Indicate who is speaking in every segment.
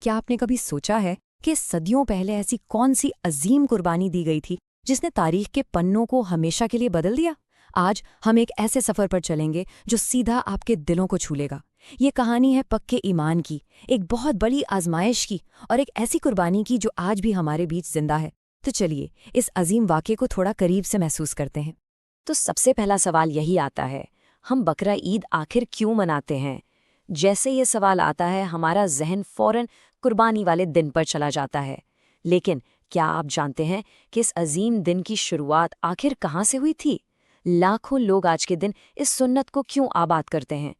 Speaker 1: کیا آپ نے کبھی سوچا ہے کہ صدیوں پہلے ایسی کون سی عظیم قربانی دی گئی تھی جس نے تاریخ کے پنوں کو ہمیشہ کے لیے بدل دیا؟ آج ہم ایک ایسے سفر پر چلیں گے جو سیدھا آپ کے دلوں کو چھو لے گا۔ یہ کہانی ہے پکے ایمان کی، ایک بہت بڑی آزمائش کی، اور ایک ایسی قربانی کی جو آج بھی ہمارے بیچ زندہ ہے۔ تو چلیے اس عظیم واقعے کو تھوڑا قریب سے محسوس کرتے ہیں۔
Speaker 2: تو سب سے پہلا سوال یہی آتا ہے، ہم بقرہ عید آخر کیوں مناتے ہیں؟ جیسے یہ سوال آتا ہے ہمارا ذہن فوراً قربانی والے دن پر چلا جاتا ہے۔ لیکن کیا آپ جانتے ہیں کہ اس عظیم دن کی شروعات آخر کہاں سے ہوئی تھی؟ لاکھوں لوگ آج کے دن اس سنت کو کیوں آباد کرتے ہیں؟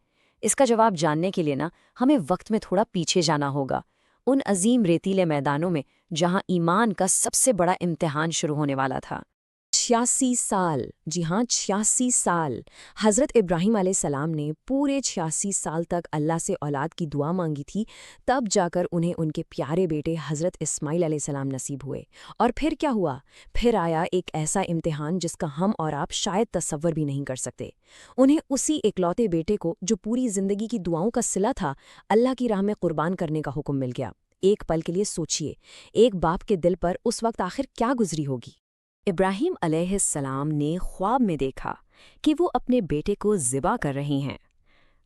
Speaker 2: اس کا جواب جاننے کے لیے ہمیں وقت میں تھوڑا پیچھے جانا ہوگا، ان عظیم ریتیلے میدانوں میں جہاں ایمان کا سب سے بڑا امتحان شروع ہونے والا تھا۔
Speaker 3: 86 سال، جی ہاں 86 سال، حضرت ابراہیم علیہ السلام نے پورے 86 سال تک اللہ سے اولاد کی دعا مانگی تھی، تب جا کر انہیں ان کے پیارے بیٹے حضرت اسماعیل علیہ السلام نصیب ہوئے۔ اور پھر کیا ہوا؟ پھر آیا ایک ایسا امتحان جس کا ہم اور آپ شاید تصور بھی نہیں کر سکتے۔ انہیں اسی اکلوتے بیٹے کو جو پوری زندگی کی دعاؤں کا صلہ تھا، اللہ کی راہ میں قربان کرنے کا حکم مل گیا۔ ایک پل کے لیے سوچئے، ایک باپ کے دل پر اس وقت آخر کیا گزری ہوگی؟ ابراہیم علیہ السلام نے خواب میں دیکھا کہ وہ اپنے بیٹے کو ذبح کر رہے ہیں۔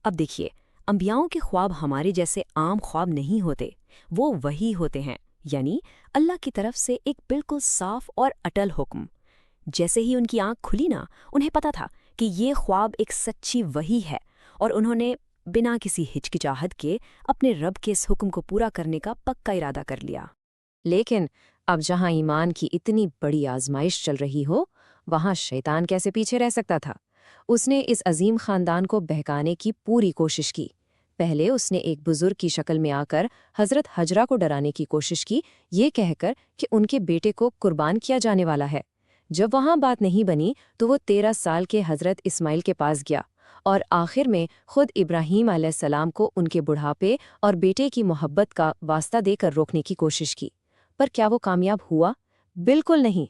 Speaker 3: اب دیکھیے، انبیاؤں کے خواب ہمارے جیسے عام خواب نہیں ہوتے، وہ وحی ہوتے ہیں، یعنی اللہ کی طرف سے ایک بالکل صاف اور اٹل حکم۔ جیسے ہی ان کی آنکھ کھلی انہیں پتا تھا کہ یہ خواب ایک سچی وحی ہے، اور انہوں نے بنا کسی ہچکچاہٹ کے اپنے رب کے اس حکم کو پورا کرنے کا پکا ارادہ کر لیا۔ لیکن اب جہاں ایمان کی اتنی بڑی آزمائش چل رہی ہو، وہاں شیطان کیسے پیچھے رہ سکتا تھا؟ اس نے اس عظیم خاندان کو بہکانے کی پوری کوشش کی۔ پہلے اس نے ایک بزرگ کی شکل میں آ کر حضرت حجرہ کو ڈرانے کی کوشش کی، یہ کہہ کر کہ ان کے بیٹے کو قربان کیا جانے والا ہے۔ جب وہاں بات نہیں بنی تو وہ 13 سال کے حضرت اسماعیل کے پاس گیا، اور آخر میں خود ابراہیم علیہ السلام کو ان کے بڑھاپے اور بیٹے کی محبت کا واسطہ دے کر روکنے کی کوشش کی۔ پر کیا وہ کامیاب ہوا؟ بالکل نہیں۔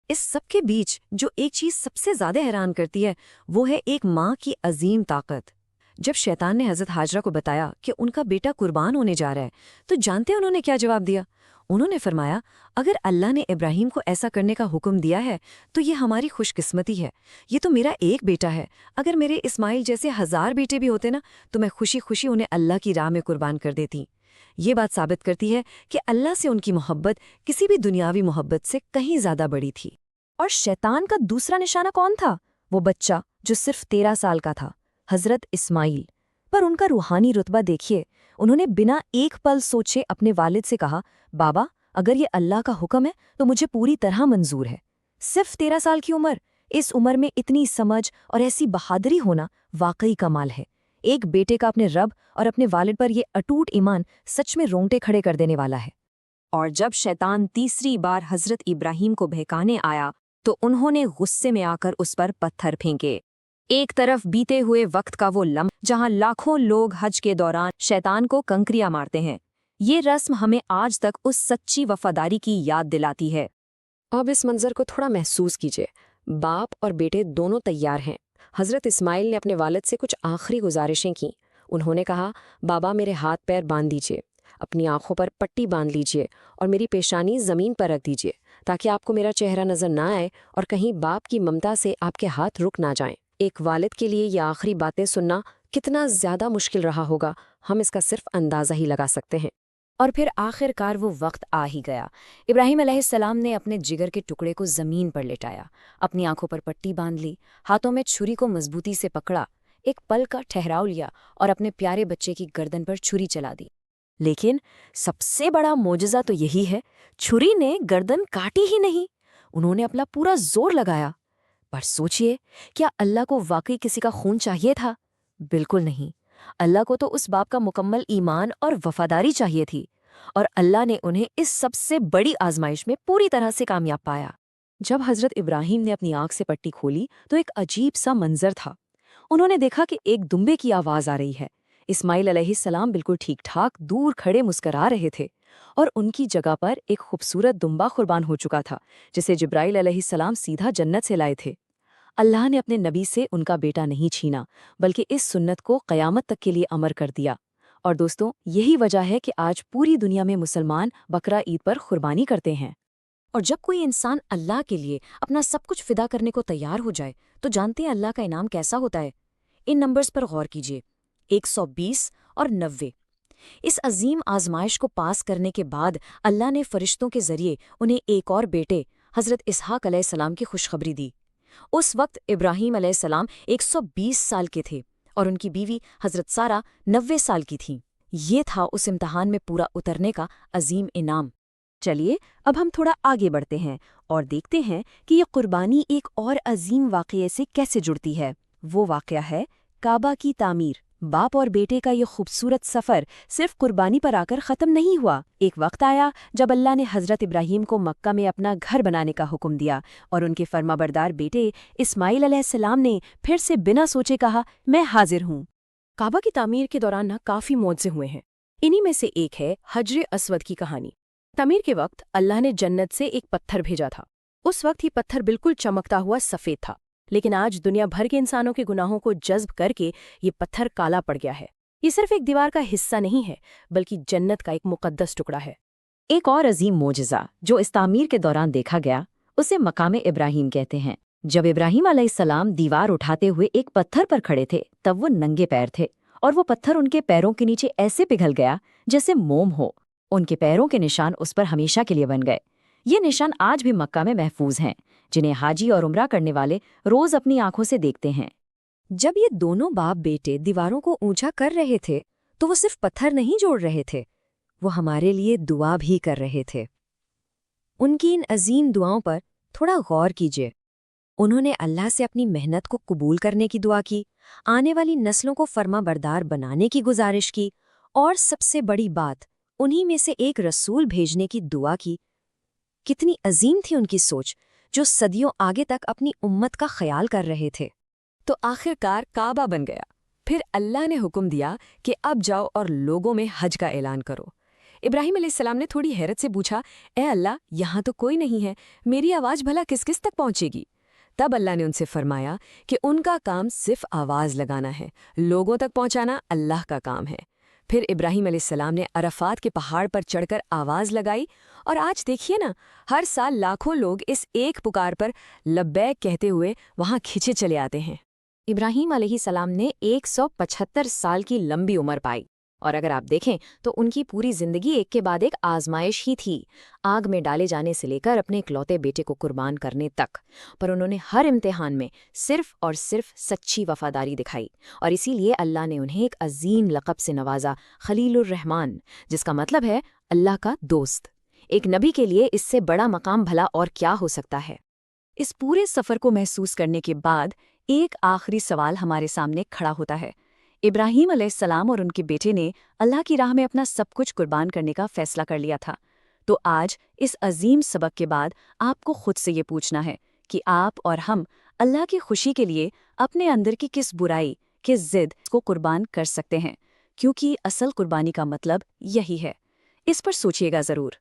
Speaker 1: اس سب کے بیچ جو ایک چیز سب سے زیادہ حیران کرتی ہے وہ ہے ایک ماں کی عظیم طاقت۔ جب شیطان نے حضرت حاجرہ کو بتایا کہ ان کا بیٹا قربان ہونے جا رہا ہے تو جانتے انہوں نے کیا جواب دیا؟ انہوں نے فرمایا، اگر اللہ نے ابراہیم کو ایسا کرنے کا حکم دیا ہے تو یہ ہماری خوش قسمتی ہے۔ یہ تو میرا ایک بیٹا ہے، اگر میرے اسماعیل جیسے 1000 بیٹے بھی ہوتے تو میں خوشی خوشی انہیں اللہ کی راہ میں قربان کر دیتی۔ یہ بات ثابت کرتی ہے کہ اللہ سے ان کی محبت کسی بھی دنیاوی محبت سے کہیں زیادہ بڑی تھی۔
Speaker 3: اور شیطان کا دوسرا نشانہ کون تھا؟ وہ بچہ جو صرف 13 سال کا تھا، حضرت اسماعیل۔ پر ان کا روحانی رتبہ دیکھیے، انہوں نے بنا ایک پل سوچے اپنے والد سے کہا، بابا اگر یہ اللہ کا حکم ہے تو مجھے پوری طرح منظور ہے۔ صرف 13 سال کی عمر، اس عمر میں اتنی سمجھ اور ایسی بہادری ہونا واقعی کمال ہے۔ ایک بیٹے کا اپنے رب اور اپنے والد پر یہ اٹوٹ ایمان سچ میں رونگٹے کھڑے کر دینے والا ہے۔ اور جب شیطان تیسری بار حضرت ابراہیم کو بہکانے آیا تو انہوں نے غصے میں آ کر اس پر پتھر پھینکے۔ ایک طرف بیتے ہوئے وقت کا وہ لمحہ جہاں لاکھوں لوگ حج کے دوران شیطان کو کنکریاں مارتے ہیں، یہ رسم ہمیں آج تک اس سچی وفاداری کی یاد دلاتی ہے۔ اب اس منظر کو تھوڑا محسوس کیجئے، باپ اور بیٹے دونوں تیار ہیں۔ حضرت اسماعیل نے اپنے والد سے کچھ آخری گزارشیں کیں۔ انہوں نے کہا، بابا میرے ہاتھ پیر باندھ دیجئے، اپنی آنکھوں پر پٹی باندھ لیجئے اور میری پیشانی زمین پر رکھ دیجئے تاکہ آپ کو میرا چہرہ نظر نہ آئے اور کہیں باپ کی ممتا سے آپ کے ہاتھ رک نہ جائیں۔ ایک والد کے لیے یہ آخری باتیں سننا کتنا زیادہ مشکل رہا ہوگا، ہم اس کا صرف اندازہ ہی لگا سکتے ہیں۔
Speaker 2: اور پھر آخر کار وہ وقت آ ہی گیا۔ ابراہیم علیہ السلام نے اپنے جگر کے ٹکڑے کو زمین پر لٹایا، اپنی آنکھوں پر پٹی باندھ لی، ہاتھوں میں چھری کو مضبوطی سے پکڑا، ایک پل کا ٹھہراؤ لیا اور اپنے پیارے بچے کی گردن پر چھری چلا دی۔
Speaker 3: لیکن سب سے بڑا معجزہ تو یہی ہے، چھری نے گردن کاٹی ہی نہیں، انہوں نے اپنا پورا زور لگایا۔ پر سوچئے، کیا اللہ کو واقعی کسی کا خون چاہیے تھا؟ بالکل نہیں، اللہ کو تو اس باپ کا مکمل ایمان اور وفاداری چاہیے تھی، اور اللہ نے انہیں اس سب سے بڑی آزمائش میں پوری طرح سے کامیاب پایا۔ جب حضرت ابراہیم نے اپنی آنکھ سے پٹی کھولی تو ایک عجیب سا منظر تھا۔ انہوں نے دیکھا کہ ایک دمبے کی آواز آ رہی ہے۔ اسماعیل علیہ السلام بالکل ٹھیک ٹھاک دور کھڑے مسکرا رہے تھے، اور ان کی جگہ پر ایک خوبصورت دمبا قربان ہو چکا تھا جسے جبرائیل علیہ السلام سیدھا جنت سے لائے تھے۔ اللہ نے اپنے نبی سے ان کا بیٹا نہیں چھینا، بلکہ اس سنت کو قیامت تک کے لیے امر کر دیا،
Speaker 2: اور دوستوں، یہی وجہ ہے کہ آج پوری دنیا میں مسلمان بقرہ عید پر قربانی کرتے ہیں۔
Speaker 3: اور جب کوئی انسان اللہ کے لیے اپنا سب کچھ فدا کرنے کو تیار ہو جائے تو جانتے ہیں اللہ کا انعام کیسا ہوتا ہے؟ ان نمبرز پر غور کیجیے، 120 اور 90۔ اس عظیم آزمائش کو پاس کرنے کے بعد اللہ نے فرشتوں کے ذریعے انہیں ایک اور بیٹے حضرت اسحاق علیہ السلام کی خوشخبری دی۔ اس وقت ابراہیم علیہ السلام 120 سال کے تھے اور ان کی بیوی حضرت سارہ 90 سال کی تھیں۔ یہ تھا اس امتحان میں پورا اترنے کا عظیم انعام۔
Speaker 2: چلیے اب ہم تھوڑا آگے بڑھتے ہیں اور دیکھتے ہیں کہ یہ قربانی ایک اور عظیم واقعے سے کیسے جڑتی ہے۔ وہ واقعہ ہے کعبہ کی تعمیر۔ باپ اور بیٹے کا یہ خوبصورت سفر صرف قربانی پر آ کر ختم نہیں ہوا۔ ایک وقت آیا جب اللہ نے حضرت ابراہیم کو مکہ میں اپنا گھر بنانے کا حکم دیا اور ان کے فرمانبردار بیٹے اسماعیل علیہ السلام نے پھر سے بنا سوچے کہا، میں حاضر ہوں۔
Speaker 3: کعبہ کی تعمیر کے دوران کافی معجزے ہوئے ہیں۔ انہی میں سے ایک ہے حجر اسود کی کہانی۔ تعمیر کے وقت اللہ نے جنت سے ایک پتھر بھیجا تھا۔ اس وقت ہی پتھر بالکل چمکتا ہوا سفید تھا، لیکن آج دنیا بھر کے انسانوں کے گناہوں کو جذب کر کے یہ پتھر کالا پڑ گیا ہے۔ یہ صرف ایک دیوار کا حصہ نہیں ہے، بلکہ جنت کا ایک مقدس ٹکڑا ہے۔
Speaker 2: ایک اور عظیم معجزہ جو اس تعمیر کے دوران دیکھا گیا اسے مقام ابراہیم کہتے ہیں۔ جب ابراہیم علیہ السلام دیوار اٹھاتے ہوئے ایک پتھر پر کھڑے تھے تب وہ ننگے پیر تھے، اور وہ پتھر ان کے پیروں کے نیچے ایسے پگھل گیا جیسے موم ہو۔ ان کے پیروں کے نشان اس پر ہمیشہ کے لیے بن گئے۔ یہ نشان آج بھی مکہ میں محفوظ ہیں، جنہیں حاجی اور عمرہ کرنے والے روز اپنی آنکھوں سے دیکھتے ہیں۔
Speaker 1: جب یہ دونوں باپ بیٹے دیواروں کو اونچا کر رہے تھے تو وہ صرف پتھر نہیں جوڑ رہے تھے، وہ ہمارے لیے دعا بھی کر رہے تھے۔ ان کی ان عظیم دعاؤں پر تھوڑا غور کیجیے۔ انہوں نے اللہ سے اپنی محنت کو قبول کرنے کی دعا کی، آنے والی نسلوں کو فرما بردار بنانے کی گزارش کی، اور سب سے بڑی بات، انہی میں سے ایک رسول بھیجنے کی دعا کی۔ کتنی عظیم تھی ان کی سوچ، جو صدیوں آگے تک اپنی امت کا خیال کر رہے تھے۔
Speaker 3: تو آخر کار کعبہ بن گیا۔ پھر اللہ نے حکم دیا کہ اب جاؤ اور لوگوں میں حج کا اعلان کرو۔ ابراہیم علیہ السلام نے تھوڑی حیرت سے پوچھا، اے اللہ، یہاں تو کوئی نہیں ہے، میری آواز بھلا کس کس تک پہنچے گی؟ تب اللہ نے ان سے فرمایا کہ ان کا کام صرف آواز لگانا ہے، لوگوں تک پہنچانا اللہ کا کام ہے۔ پھر ابراہیم علیہ السلام نے عرفات کے پہاڑ پر چڑھ کر آواز لگائی، اور آج دیکھیے نا، ہر سال لاکھوں لوگ اس ایک پکار پر لبیک کہتے ہوئے وہاں کھنچے چلے آتے ہیں۔ ابراہیم علیہ السلام نے 175 سال کی لمبی عمر پائی، اور اگر آپ دیکھیں تو ان کی پوری زندگی ایک کے بعد ایک آزمائش ہی تھی، آگ میں ڈالے جانے سے لے کر اپنے اکلوتے بیٹے کو قربان کرنے تک۔ پر انہوں نے ہر امتحان میں صرف اور صرف سچی وفاداری دکھائی، اور اسی لیے اللہ نے انہیں ایک عظیم لقب سے نوازا، خلیل الرحمن، جس کا مطلب ہے اللہ کا دوست۔ ایک نبی کے لیے اس سے بڑا مقام بھلا اور کیا ہو سکتا ہے؟
Speaker 2: اس پورے سفر کو محسوس کرنے کے بعد ایک آخری سوال ہمارے سامنے کھڑا ہوتا ہے۔ ابراہیم علیہ السلام اور ان کے بیٹے نے اللہ کی راہ میں اپنا سب کچھ قربان کرنے کا فیصلہ کر لیا تھا۔ تو آج اس عظیم سبق کے بعد آپ کو خود سے یہ پوچھنا ہے کہ آپ اور ہم اللہ کی خوشی کے لیے اپنے اندر کی کس برائی، کس ضد کو قربان کر سکتے ہیں، کیونکہ اصل قربانی کا مطلب یہی ہے۔ اس پر سوچیے گا ضرور۔